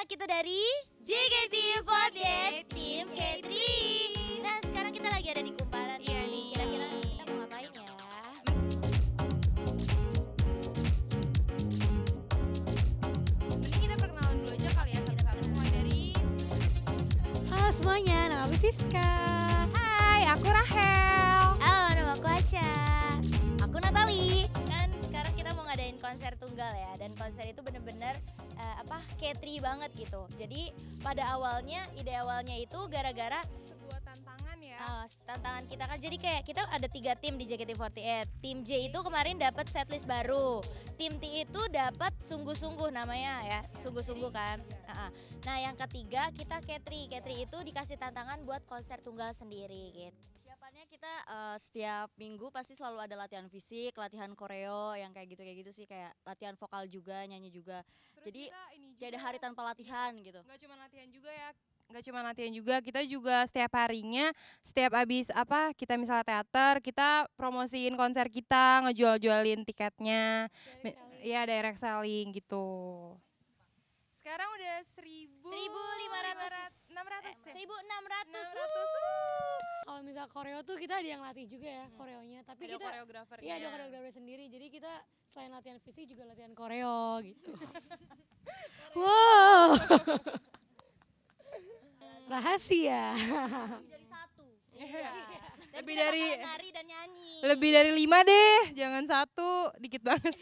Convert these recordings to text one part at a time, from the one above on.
kita dari JKT48 Tim K3. Nah sekarang kita lagi ada di Kumparan nih. Kira-kira kita mau ngapain ya? Mending kita perkenalan dulu aja kali ya satu-satu, mulai dari Halo semuanya, nama aku Siska. Hai, aku Rahel. Halo, nama aku Aca. Aku Natali. Kan sekarang kita mau ngadain konser tunggal ya. Dan konser itu bener-bener K3 banget gitu. Jadi pada awalnya, ide awalnya itu gara-gara Sebuah tantangan ya. tantangan kita kan. Jadi kayak kita ada 3 tim di JKT48. Tim J itu kemarin dapat setlist baru. Tim T itu dapat sungguh-sungguh namanya ya, sungguh-sungguh kan. Nah yang ketiga kita K3. K3 itu dikasih tantangan buat konser tunggal sendiri gitu. Persiapannya kita setiap minggu pasti selalu ada latihan fisik, latihan koreo yang kayak gitu sih, kayak latihan vokal juga, nyanyi juga. Terus Jadi kita ini juga, kayak ada hari tanpa latihan gitu. nggak cuma latihan juga ya. Nggak cuma latihan juga, kita juga setiap harinya, setiap abis kita misalnya teater, kita promosiin konser kita, ngejual-jualin tiketnya. Iya, direct selling gitu. Sekarang udah 1.600 Kalau misal koreo tuh kita ada yang latih juga ya koreonya. Tapi Ada kita koreografernya. iya ada koreografer sendiri. Jadi kita selain latihan fisik juga latihan koreo gitu. Wow. Rahasia. Lebih dari satu. Iya. Dan Lebih kita dari bakalan nari dan nyanyi. Lebih dari 5 deh, jangan 1, dikit banget.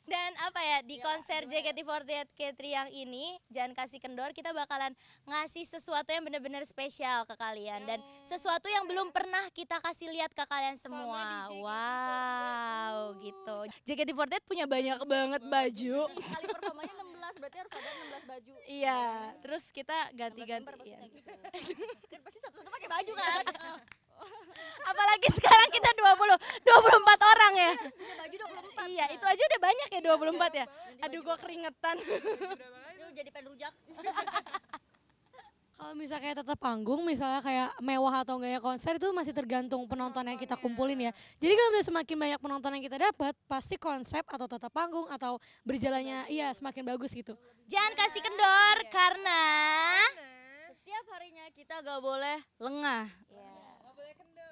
Dan di konser JKT48 K3 yang ini jangan kasih kendor, kita bakalan ngasih sesuatu yang benar-benar spesial ke kalian dan sesuatu yang belum pernah kita kasih lihat ke kalian semua. di JKT48. Wow, gitu. JKT48 punya banyak banget baju. Kali performanya 16, berarti harus ada 16 baju. Iya, terus kita 16 ganti-ganti. lembar maksudnya gitu. Kan pasti satu-satu pakai baju kan. Apalagi sekarang kita 24 orang ya. Punya baju 24. Iya, itu aja udah banyak ya 24 ya. Aduh, gua keringetan. Lu jadi pengen rujak. Kalau misalnya kayak tetap panggung, misalnya kayak mewah atau enggaknya konser itu masih tergantung penonton yang kita kumpulin ya. Jadi kalau misalnya semakin banyak penonton yang kita dapat, pasti konsep atau tetap panggung atau berjalannya semakin bagus gitu. Jangan kasih kendor karena Setiap harinya kita gak boleh lengah,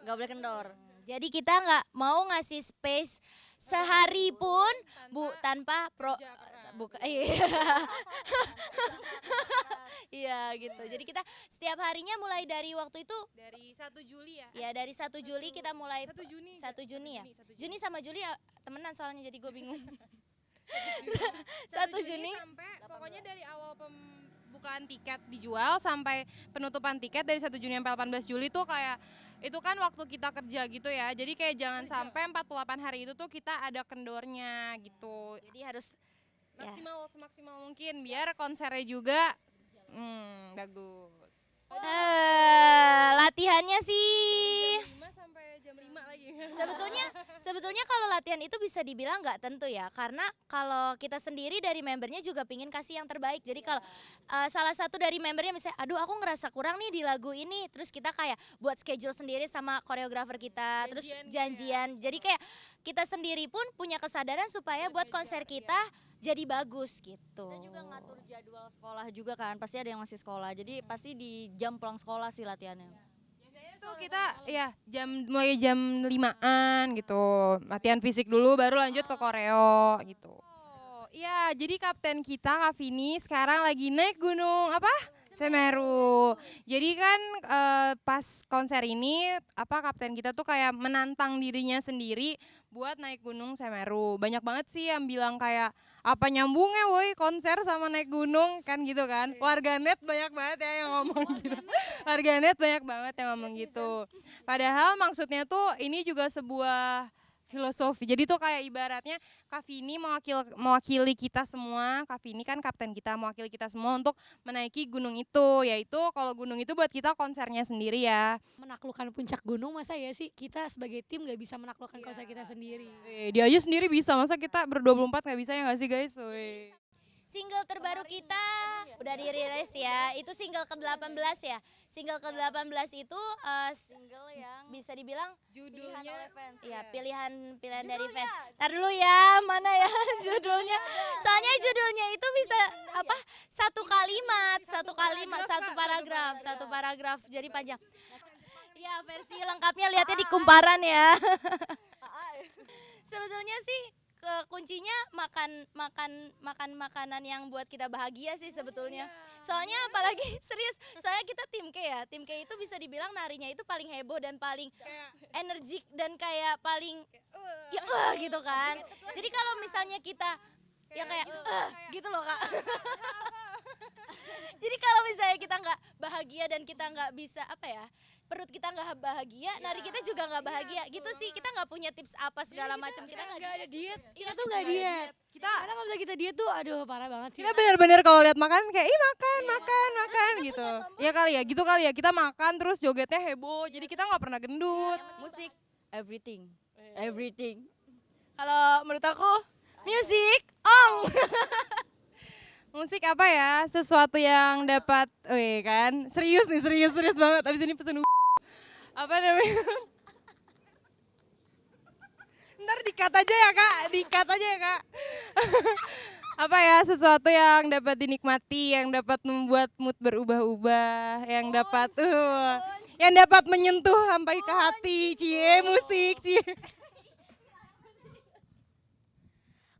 gak boleh kendor. jadi kita nggak mau ngasih space sehari pun tanpa iya gitu. Jadi kita setiap harinya mulai dari waktu itu Dari 1 Juli ya. ya dari 1 Juli kita mulai 1 Juni. 1 Juni ya. 1 Juni sama Juli ya, temenan soalnya jadi gue bingung. 1 1 Juni sampai pokoknya dari awal pembukaan tiket dijual sampai penutupan tiket dari 1 Juni sampai 18 Juli tuh kayak itu kan waktu kita kerja gitu ya. Jadi kayak jangan sampai 48 hari itu tuh kita ada kendornya gitu. jadi harus ya. Semaksimal mungkin biar konsernya juga bagus. Latihannya sih Jam 5 sampai jam 5 lagi. sebetulnya kalau latihan itu bisa dibilang nggak tentu ya, karena kalau kita sendiri dari membernya juga pingin kasih yang terbaik. Jadi kalau salah satu dari membernya misalnya, aduh aku ngerasa kurang nih di lagu ini, terus kita kayak buat schedule sendiri sama koreografer kita, terus Janjian gitu janjian. Jadi kayak kita sendiri pun punya kesadaran supaya buat konser kita jadi bagus gitu. Kita juga ngatur jadwal sekolah juga kan, pasti ada yang masih sekolah. Jadi pasti di jam pulang sekolah sih latihannya. Biasanya tuh kita ya mulai jam 5-an gitu. Latihan fisik dulu baru lanjut ke koreo gitu. Oh, iya, jadi kapten kita Kak Vini sekarang lagi naik gunung apa? Semeru. Jadi kan pas konser ini kapten kita tuh kayak menantang dirinya sendiri buat naik gunung Semeru. Banyak banget sih yang bilang kayak apa nyambungnya woi konser sama naik gunung kan gitu kan. Warganet banyak banget ya yang ngomong gitu. Warganet banyak banget yang ngomong gitu. Padahal maksudnya tuh ini juga sebuah filosofi. Jadi tuh kayak ibaratnya Kak Vini mewakili kita semua. Kak Vini kan kapten kita, mewakili kita semua untuk menaiki gunung itu. Yaitu kalau gunung itu buat kita konsernya sendiri ya. Menaklukkan puncak gunung, masa ya sih kita sebagai tim gak bisa menaklukkan konser kita sendiri. Dia aja sendiri bisa, masa kita ber-24 gak bisa ya gak sih guys? Single terbaru kita udah dirilis ya, itu single ke-18 ya. Single ke-18 itu Single yang bisa dibilang pilihan oleh fans. ya pilihan dari fans. Ntar dulu ya, mana ya judulnya. Soalnya judulnya itu bisa apa? Satu paragraf. Jadi panjang. Ya, versi lengkapnya lihatnya di kumparan ya. Sebetulnya sih kuncinya makan makanan yang buat kita bahagia sih sebetulnya. Soalnya apalagi serius, soalnya kita tim K ya. Tim K itu bisa dibilang narinya itu paling heboh dan paling energik dan kayak paling gitu kan. Jadi kalau misalnya kita ya kayak gitu loh Kak. Jadi kalau misalnya kita nggak bahagia dan kita nggak bisa apa ya, perut kita nggak bahagia, nari kita juga nggak bahagia gitu sih. Kita nggak punya tips apa segala macam, kita nggak nggak ada diet, kita tuh nggak diet. Karena kalau misalnya kita diet tuh aduh parah banget sih. Kita bener-bener kalau lihat makan kayak makan gitu. Ya kali ya, gitu kali ya. Kita makan terus jogetnya heboh. Jadi kita nggak pernah gendut. Musik, everything. Kalau menurut aku musik ong. Musik apa ya? Sesuatu yang dapat, kan? Serius banget. Abis ini pesen apa namanya? Ntar dikat aja ya kak. Apa ya? Sesuatu yang dapat dinikmati, yang dapat membuat mood berubah-ubah, yang dapat menyentuh sampai ke hati. Cie, musik, cie.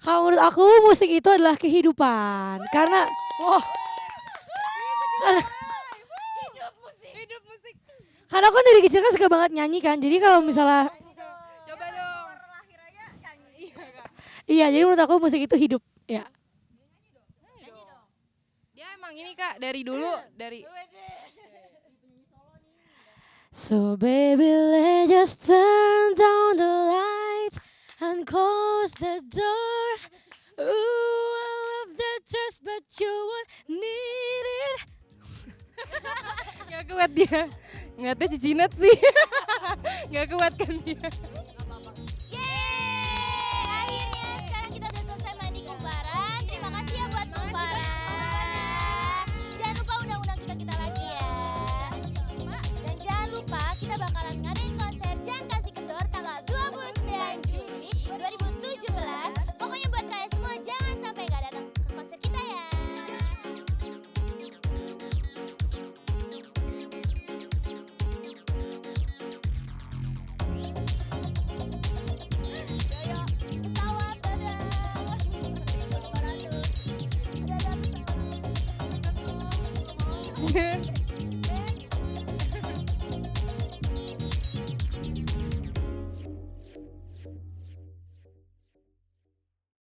Kalau menurut aku musik itu adalah kehidupan. Karena Hidup musik. karena aku dari kecil kan suka banget nyanyi kan. Jadi kalau misalnya Coba dong. iya, jadi menurut aku musik itu hidup, ya. Dia emang ini kak dari dulu So baby, let's just turn down the lights and close the door. Ooh, I love the trust, but you won't need it. Gak kuat dia. Ngeliatnya cicinat sih. Gak kuat kan dia. Yeay, akhirnya sekarang kita udah selesai main di kumparan. Terima kasih ya buat kumparan. Jangan lupa undang-undang kita lagi ya. Dan jangan lupa kita bakalan ngadain konser Jangan Kasih Kendor tanggal 29 Juli 2017. Pokoknya buat kalian semua jangan sampai gak datang ke konser kita ya. Yoyo, pesawat, dadah. Dadah, pesawat.